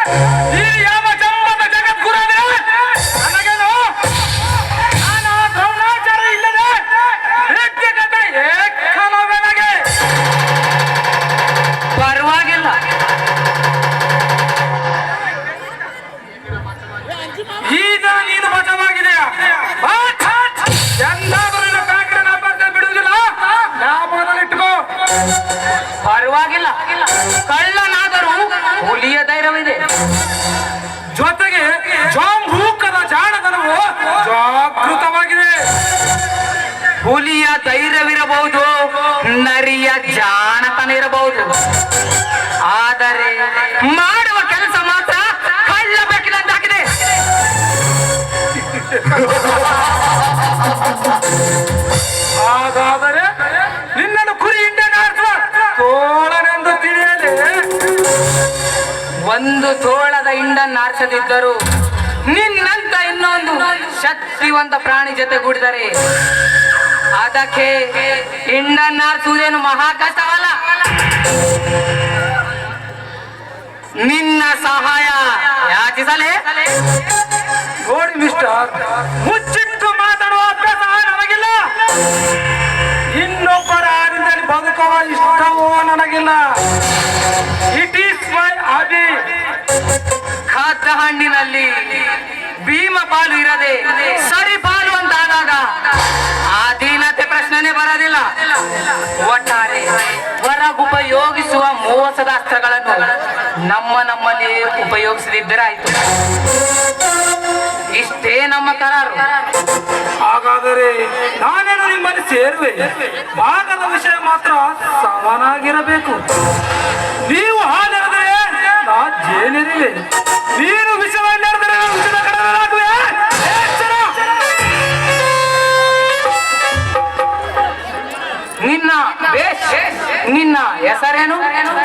ಈ ಯಾವ ಜಂಬದ ಜಗದ್ಗುರುವೇ ನನಗೇನು ನಾನು ದ್ರೋಣಾಚಾರ್ಯ ಇಲ್ಲದೆ ವ್ಯಕ್ತಿಗತ ಏಕಲವ್ಯನಾಗೆ ಪರವಾಗಿಲ್ಲ. ಈಗ ನೀನು ಬಚಾವಾಗಿದೆಯಾ? ಎಂದಾದರೂ ಕಾಕಿನ ಅಭ್ಯರ್ಥಿ ಬಿಡುವುದಿಲ್ಲ, ಜ್ಞಾಪಕದಲ್ಲಿಟ್ಟುಕೋ. ಪರವಾಗಿಲ್ಲ, ಕಳ್ಳನಾದರೂ ಹುಲಿಯ ಧೈರ್ಯವಿದೆ. ಜೊತೆಗೆ ಜಾಂಬೂಕದ ಜಾಣತನವು ಜಾಗೃತವಾಗಿದೆ. ಹುಲಿಯ ಧೈರ್ಯವಿರಬಹುದು, ನರಿಯ ಜಾಣತನ ಇರಬಹುದು, ಆದರೆ ಮಾಡುವ ಕೆಲಸ ಮಾತ್ರ ಕಳ್ಳ ಬೇಕಿದಂತಾಗಿದೆ. ಹಾಗಾದರೆ ನಿನ್ನನ್ನು ಕುರಿ ಹಿಂಡನ ತೋಳನೆಂದು ತಿಳಿಯಲಿ. ಒಂದು ತೋಳದ ಹಿಂಡನ್ನು ಆರಿಸದಿದ್ದರೂ ನಿನ್ನಂತ ಇನ್ನೊಂದು ಶಕ್ತಿವಂತ ಪ್ರಾಣಿ ಜೊತೆಗೂಡಿದರೆ ಅದಕ್ಕೆ ಹಿಂಡನ್ನು ಆರಿಸುವುದೇನು ಮಹಾ ಕಷ್ಟವಲ್ಲ. ನಿನ್ನ ಸಹಾಯ ಯಾಚಿಸಲೇ? ನೋಡಿ ಮಿಸ್ಟರ್, ಮುಚ್ಚಿಟ್ಟು ಮಾತಾಡುವ ಅಭ್ಯಾಸ ನನಗಿಲ್ಲ. ಇನ್ನೊಬ್ಬರ ಆಡಿನಲ್ಲಿ ಬದುಕುವ ಇಷ್ಟವೋ ನನಗಿಲ್ಲ. It is my hobby. ಖಾದ್ಯ ಹಣ್ಣಿನಲ್ಲಿ ಭೀಮ ಪಾಲು ಇರದೆ ಸರಿ ಪಾಲು ಅಂತಾದಾಗ ಅಧೀನತೆ ಪ್ರಶ್ನೆನೇ ಬರೋದಿಲ್ಲ. ಒಟ್ಟಾರೆ ಹೊರಗುಪಯೋಗಿಸುವ ಮೋಸದ ಅಸ್ತ್ರಗಳನ್ನು ನಮ್ಮಲ್ಲಿ ಉಪಯೋಗಿಸದಿದ್ದರೆ ಆಯ್ತು. ಇಷ್ಟೇ ನಮ್ಮ ಕರಾರು. ಹಾಗಾದರೆ ನಾನೇನು ನಿಮ್ಮಲ್ಲಿ ಸೇರುವೆ. ಭಾಗದ ವಿಷಯ ಮಾತ್ರ ಸಮನಾಗಿರಬೇಕು. ನೀವು ಹಾಲೆರೆದರೆ ನಾ ಜೇನೆರಿವೆ, ನೀನು ವಿಷವನ್ನೆರೆದರೆ ವಿಷದ ಕಡಲಾಗುವೆ. ನಿನ್ನ ಹೆಸರೇನು?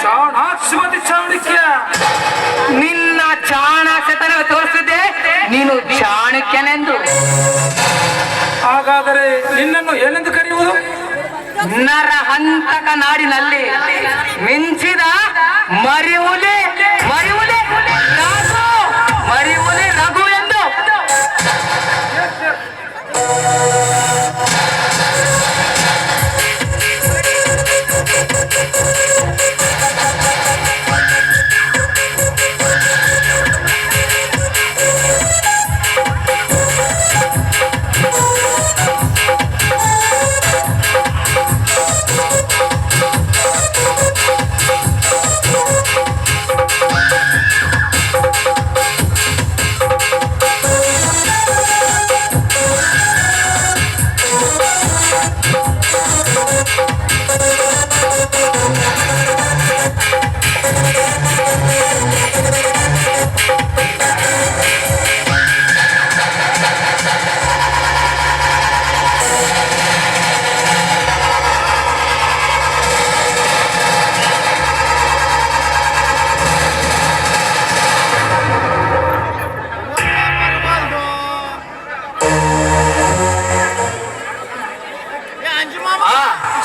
ಚಾಣಾಕ್ಷಮತಿ ಚಾಣಕ್ಯ. ನಿನ್ನ ಚಾಣಾಕ್ಷತನ ತೋರಿಸಿದೆ ನೀನು ಚಾಣಕ್ಯನೆಂದು. ಹಾಗಾದರೆ ನಿನ್ನನ್ನು ಏನೆಂದು ಕರೆಯುವುದು? ನರಹಂತಕ ನಾಡಿನಲ್ಲಿ ಮಿಂಚಿದ ಮರಿಹುಲಿ ಮರಿಹುಲಿ ರಘು, ಮರಿಹುಲಿ ರಘು ಎಂದು.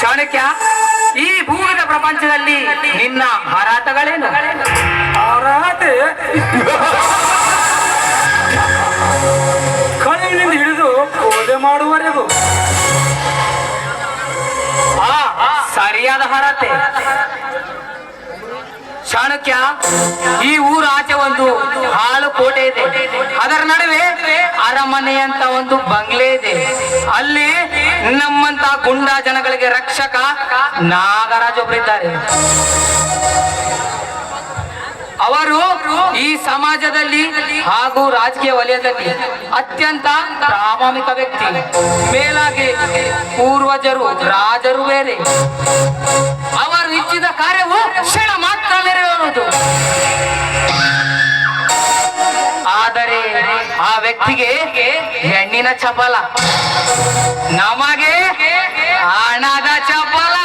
ಚಾಣಕ್ಯ, ಈ ಭೂಮಿದ ಪ್ರಪಂಚದಲ್ಲಿ ನಿನ್ನ ಹಾರಾಟಗಳೇನು? ಹಾರಾಟೆ ಕಳುವಿನಿಂದ ಹಿಡಿದು ಕೋದೆ ಮಾಡುವವರೆಗೂ ಸರಿಯಾದ ಹಾರಾಟೆ. ಚಾಣಕ್ಯ, ಈ ಊರ ಆಚೆ ಒಂದು ಹಾಳು ಕೋಟೆ ಇದೆ. ಅದರ ನಡುವೆ ಅರಮನೆ ಅಂತ ಒಂದು ಬಂಗ್ಲೆ ಇದೆ. ಅಲ್ಲಿ ನಮ್ಮಂತ ಗುಂಡಾ ಜನಗಳಿಗೆ ರಕ್ಷಕ ನಾಗರಾಜ್ ಒಬ್ಬರಿದ್ದಾರೆ. ಅವರು ಈ ಸಮಾಜದಲ್ಲಿ ಹಾಗೂ ರಾಜಕೀಯ ವಲಯದಲ್ಲಿ ಅತ್ಯಂತ ಪ್ರಾಮಾಣಿಕ ವ್ಯಕ್ತಿ. ಮೇಲಾಗಿ ಪೂರ್ವಜರು ರಾಜರು ಬೇರೆ. ಅವರು ಇಚ್ಛಿದ ಕಾರ್ಯವು ಕ್ಷಣ ಮಾತ್ರ ನೆರವೇರುವುದು. ಆದರೆ ಆ ವ್ಯಕ್ತಿಗೆ ಹೆಣ್ಣಿನ ಚಪಲ, ನಮಗೆ ಹಣದ ಚಪಲ.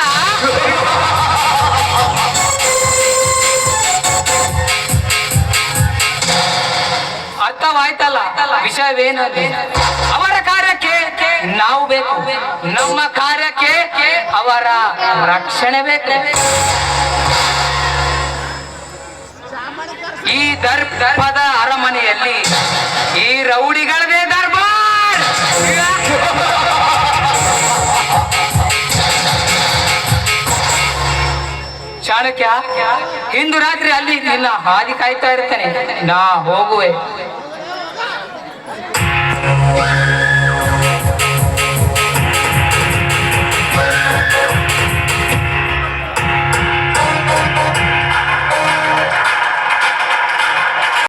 ಅರ್ಥವಾಯ್ತಲ್ಲ ವಿಷಯವೇನು? ಅವರ ಕಾರ್ಯಕ್ಕೆ ನಾವು ಬೇಕು, ನಮ್ಮ ಕಾರ್ಯಕ್ಕೆ ಅವರ ರಕ್ಷಣೆ ಬೇಕು. ಈ ದರ್ಪದ ಅರಮನೆಯಲ್ಲಿ ಈ ರೌಡಿಗಳದೇ ದರ್ಬಾರ್. ಚಾಣಕ್ಯ, ಇಂದು ರಾತ್ರಿ ಅಲ್ಲಿ ನಿನ್ನ ಹಾದಿ ಕಾಯ್ತಾ ಇರ್ತೇನೆ, ನಾ ಹೋಗುವೆ.